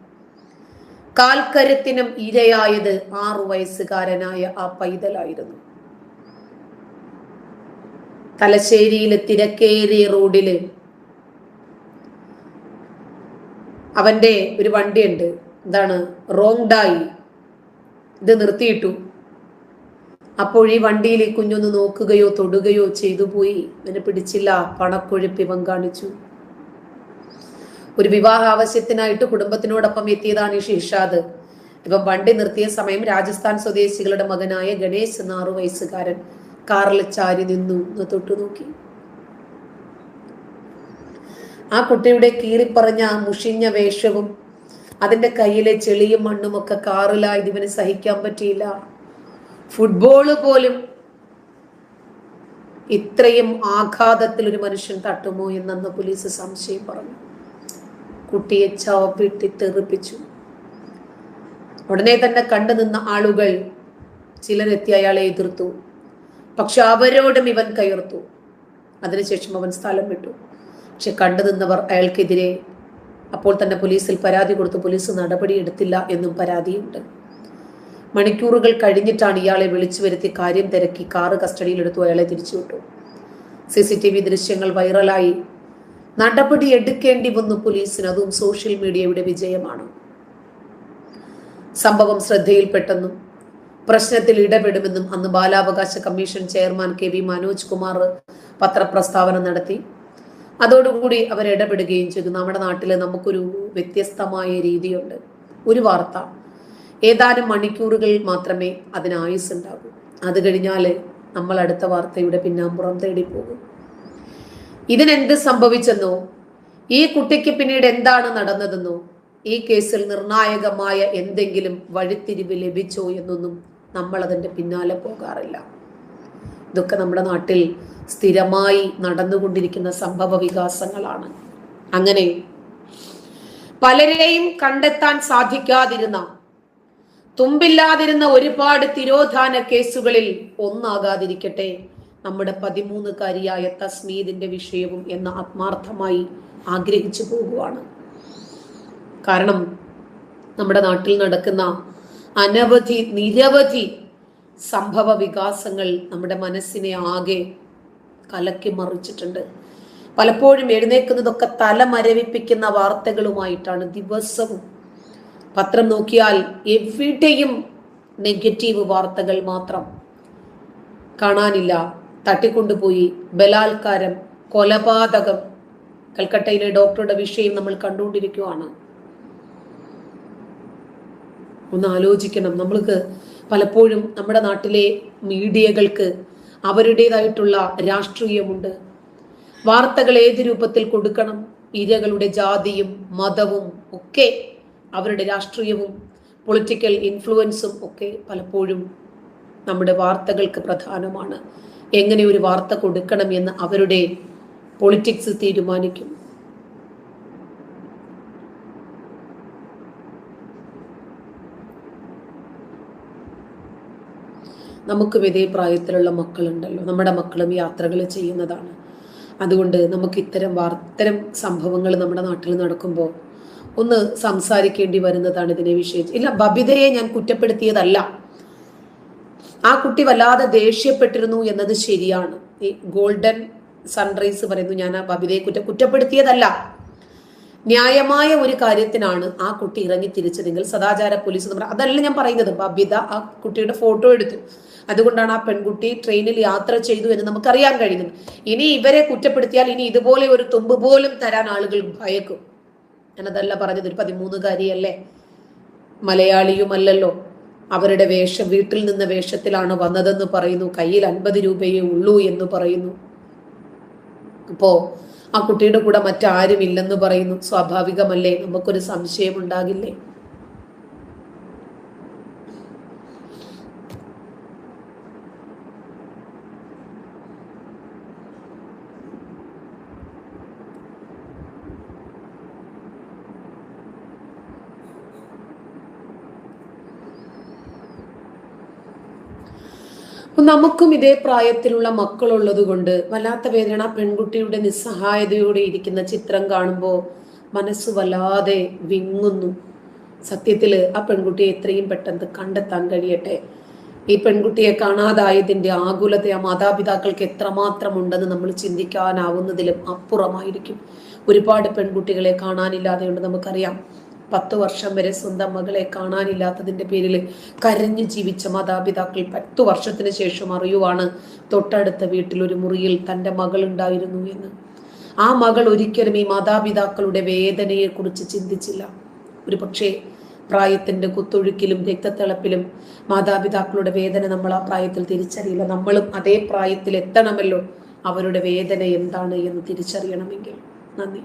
S1: കാൽക്കരുത്തിനും ഇരയായത് 6 വയസ്സുകാരനായ ആ പൈതലായിരുന്നു. തലശ്ശേരിയിലെ തിരക്കേറിയ റോഡില് അവന്റെ ഒരു വണ്ടിയുണ്ട്, എന്താണ് റോങ് ഡായി, ഇത് നിർത്തിയിട്ടു. അപ്പോൾ ഈ വണ്ടിയിൽ ഈ കുഞ്ഞൊന്ന് നോക്കുകയോ തൊടുകയോ ചെയ്തു പോയി. ഇവനെ പിടിച്ചില്ല. പണക്കൊഴുപ്പ് ഇവൻ കാണിച്ചു. ഒരു വിവാഹ ആവശ്യത്തിനായിട്ട് കുടുംബത്തിനോടൊപ്പം എത്തിയതാണ് ഈ ഷിർഷാദ്. ഇവൻ വണ്ടി നിർത്തിയ സമയം രാജസ്ഥാൻ സ്വദേശികളുടെ മകനായ ഗണേശ് എന്ന 6 വയസ്സുകാരൻ കാറിൽ ചാരി നിന്നു, തൊട്ടു നോക്കി. ആ കുട്ടിയുടെ കീറിപ്പറഞ്ഞ മുഷിഞ്ഞ വേഷവും അതിന്റെ കയ്യിലെ ചെളിയും മണ്ണും ഒക്കെ കാറിലായത് ഇവന് സഹിക്കാൻ പറ്റിയില്ല. ഫുട്ബോള് പോലും ഇത്രയും ആഘാതത്തിൽ ഒരു മനുഷ്യൻ തട്ടുമോ എന്നന്ന് പോലീസ് സംശയം പറഞ്ഞു. കുട്ടിയെ ചവിട്ടി തെറിപ്പിച്ചു. ഉടനെ തന്നെ കണ്ടു നിന്ന ആളുകൾ ചിലരെത്തി അയാളെ എതിർത്തു. പക്ഷെ അവരോടും ഇവൻ കയർത്തു. അതിനുശേഷം അവൻ സ്ഥലം വിട്ടു. പക്ഷെ കണ്ടു നിന്നവർ അയാൾക്കെതിരെ അപ്പോൾ തന്നെ പോലീസിൽ പരാതി കൊടുത്തു. പോലീസ് നടപടി എടുത്തില്ല എന്നും പരാതിയുണ്ട്. മണിക്കൂറുകൾ കഴിഞ്ഞിട്ടാണ് ഇയാളെ വിളിച്ചു വരുത്തി കാര്യം തിരക്കി കാറ് കസ്റ്റഡിയിലെടുത്തു. അയാളെ തിരിച്ചുവിട്ടു. CCTV ദൃശ്യങ്ങൾ വൈറലായി. നടപടി എടുക്കേണ്ടി വന്നു പോലീസിന്. അതും സോഷ്യൽ മീഡിയയുടെ വിജയമാണ്. സംഭവം ശ്രദ്ധയിൽപ്പെട്ടെന്നും പ്രശ്നത്തിൽ ഇടപെടുമെന്നും അന്ന് ബാലാവകാശ commission chairman KV Manoj Kumar പത്രപ്രസ്താവന നടത്തി. അതോടുകൂടി അവർ ഇടപെടുകയും ചെയ്തു. നമ്മുടെ നാട്ടിൽ നമുക്കൊരു വ്യത്യസ്തമായ രീതിയുണ്ട്. ഒരു വാർത്ത ഏതാനും മണിക്കൂറുകൾ മാത്രമേ അതിന് ആയുസ് ഉണ്ടാകൂ. അത് കഴിഞ്ഞാൽ നമ്മൾ അടുത്ത വാർത്തയുടെ പിന്നാമ്പുറം തേടി പോകും. ഇതിനെന്ത് സംഭവിച്ചെന്നോ, ഈ കുട്ടിക്ക് പിന്നീട് എന്താണ് നടന്നതെന്നോ, ഈ കേസിൽ നിർണായകമായ എന്തെങ്കിലും വഴിത്തിരിവ് ലഭിച്ചോ എന്നൊന്നും നമ്മൾ അതിന്റെ പിന്നാലെ പോകാറില്ല. ഇതൊക്കെ നമ്മുടെ നാട്ടിൽ സ്ഥിരമായി നടന്നുകൊണ്ടിരിക്കുന്ന സംഭവ വികാസങ്ങളാണ്. അങ്ങനെ പലരെയും കണ്ടെത്താൻ സാധിക്കാതിരുന്ന, തുമ്പില്ലാതിരുന്ന ഒരുപാട് തിരോധാന കേസുകളിൽ ഒന്നാകാതിരിക്കട്ടെ നമ്മുടെ 13-കാരിയായ തസ്മീദിന്റെ വിഷയവും എന്ന് ആത്മാർത്ഥമായി ആഗ്രഹിച്ചു പോകുവാണ്. കാരണം നമ്മുടെ നാട്ടിൽ നടക്കുന്ന നിരവധി സംഭവ വികാസങ്ങൾ നമ്മുടെ മനസ്സിനെ ആകെ കലക്കി മറിച്ചിട്ടുണ്ട്. പലപ്പോഴും എഴുന്നേൽക്കുന്നതൊക്കെ തലമരവിപ്പിക്കുന്ന വാർത്തകളുമായിട്ടാണ്. ദിവസവും പത്രം നോക്കിയാൽ എവിടെയും നെഗറ്റീവ് വാർത്തകൾ മാത്രം. കാണാനില്ല, തട്ടിക്കൊണ്ടുപോയി, ബലാത്കാരം, കൊലപാതകം, കൽക്കട്ടയിലെ ഡോക്ടറുടെ വിഷയം നമ്മൾ കണ്ടുകൊണ്ടിരിക്കുകയാണ്. ഒന്ന് ആലോചിക്കണം. നമ്മൾക്ക് പലപ്പോഴും നമ്മുടെ നാട്ടിലെ മീഡിയകൾക്ക് അവരുടേതായിട്ടുള്ള രാഷ്ട്രീയമുണ്ട്. വാർത്തകൾ ഏത് രൂപത്തിൽ കൊടുക്കണം, ഇരകളുടെ ജാതിയും മതവും ഒക്കെ, അവരുടെ രാഷ്ട്രീയവും പൊളിറ്റിക്കൽ ഇൻഫ്ലുവൻസും ഒക്കെ പലപ്പോഴും നമ്മുടെ വാർത്തകൾക്ക് പ്രധാനമാണ്. എങ്ങനെ ഒരു വാർത്ത കൊടുക്കണം എന്ന് അവരുടെ പൊളിറ്റിക്സ് തീരുമാനിക്കും. നമുക്കും ഇതേ പ്രായത്തിലുള്ള മക്കളുണ്ടല്ലോ. നമ്മുടെ മക്കളും യാത്രകൾ ചെയ്യുന്നതാണ്. അതുകൊണ്ട് നമുക്ക് ഇത്തരം സംഭവങ്ങൾ നമ്മുടെ നാട്ടിൽ നടക്കുമ്പോൾ ഒന്ന് സംസാരിക്കേണ്ടി വരുന്നതാണ് ഇതിനെ വിഷയിച്ച്. ഇല്ല, ബബിതയെ ഞാൻ കുറ്റപ്പെടുത്തിയതല്ല. ആ കുട്ടി വല്ലാതെ ദേഷ്യപ്പെട്ടിരുന്നു എന്നത് ശരിയാണ്. ഈ ഗോൾഡൻ സൺറൈസ് പറയുന്നു, ഞാൻ ആ ബബിതയെ കുറ്റപ്പെടുത്തിയതല്ല. ന്യായമായ ഒരു കാര്യത്തിനാണ് ആ കുട്ടി ഇറങ്ങി തിരിച്ചതെങ്കിൽ സദാചാര പോലീസ് അതല്ല ഞാൻ പറയുന്നത്. ബബിത ആ കുട്ടിയുടെ ഫോട്ടോ എടുത്തു, അതുകൊണ്ടാണ് ആ പെൺകുട്ടി ട്രെയിനിൽ യാത്ര ചെയ്തു എന്ന് നമുക്കറിയാൻ കഴിയുന്നത്. ഇനി ഇവരെ കുറ്റപ്പെടുത്തിയാൽ ഇനി ഇതുപോലെ ഒരു തുമ്പ് പോലും തരാൻ ആളുകൾ ഭയക്കും. ഞാനതല്ല പറഞ്ഞത്. ഒരു 13-കാരിയല്ലേ, മലയാളിയുമല്ലല്ലോ. അവരുടെ വീട്ടിൽ നിന്ന് വേഷത്തിലാണ് വന്നതെന്ന് പറയുന്നു. കയ്യിൽ 50 രൂപയേ ഉള്ളൂ എന്ന് പറയുന്നു. അപ്പോ ആ കുട്ടിയുടെ കൂടെ മറ്റാരും ഇല്ലെന്ന് പറയുന്നു. സ്വാഭാവികമല്ലേ, നമുക്കൊരു സംശയം ഉണ്ടാകില്ലേ? നമുക്കും ഇതേ പ്രായത്തിലുള്ള മക്കളുള്ളത് കൊണ്ട് വല്ലാത്ത വേദന. പെൺകുട്ടിയുടെ നിസ്സഹായതയോടെ ഇരിക്കുന്ന ചിത്രം കാണുമ്പോൾ മനസ്സ് വല്ലാതെ വിങ്ങുന്നു. സത്യത്തിൽ ആ പെൺകുട്ടിയെ എത്രയും പെട്ടെന്ന് കണ്ടെത്താൻ കഴിയട്ടെ. ഈ പെൺകുട്ടിയെ കാണാതായതിന്റെ ആകുലത ആ മാതാപിതാക്കൾക്ക് എത്രമാത്രം ഉണ്ടെന്ന് നമ്മൾ ചിന്തിക്കാനാവുന്നതിലും അപ്പുറമായിരിക്കും. ഒരുപാട് പെൺകുട്ടികളെ കാണാനില്ലാതെയുണ്ട്. നമുക്കറിയാം, 10 വർഷം വരെ സ്വന്തം മകളെ കാണാനില്ലാത്തതിന്റെ പേരിൽ കരഞ്ഞു ജീവിച്ച മാതാപിതാക്കൾ 10 വർഷത്തിന് ശേഷം അറിയുവാണ് തൊട്ടടുത്ത വീട്ടിൽ ഒരു മുറിയിൽ തൻ്റെ മകൾ ഉണ്ടായിരുന്നു എന്ന്. ആ മകൾ ഒരിക്കലും ഈ മാതാപിതാക്കളുടെ വേദനയെ കുറിച്ച് ചിന്തിച്ചില്ല. ഒരു പക്ഷേ പ്രായത്തിന്റെ കുത്തൊഴുക്കിലും രക്തത്തിളപ്പിലും മാതാപിതാക്കളുടെ വേദന നമ്മൾ ആ പ്രായത്തിൽ തിരിച്ചറിയില്ല. നമ്മളും അതേ പ്രായത്തിൽ എത്തണമല്ലോ അവരുടെ വേദന എന്താണ് എന്ന് തിരിച്ചറിയണമെങ്കിൽ. നന്ദി.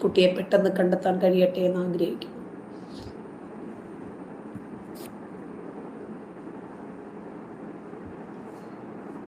S1: കുട്ടിയെ പെട്ടെന്ന് കണ്ടെത്താൻ കഴിയട്ടെ എന്ന് ആഗ്രഹിക്കും.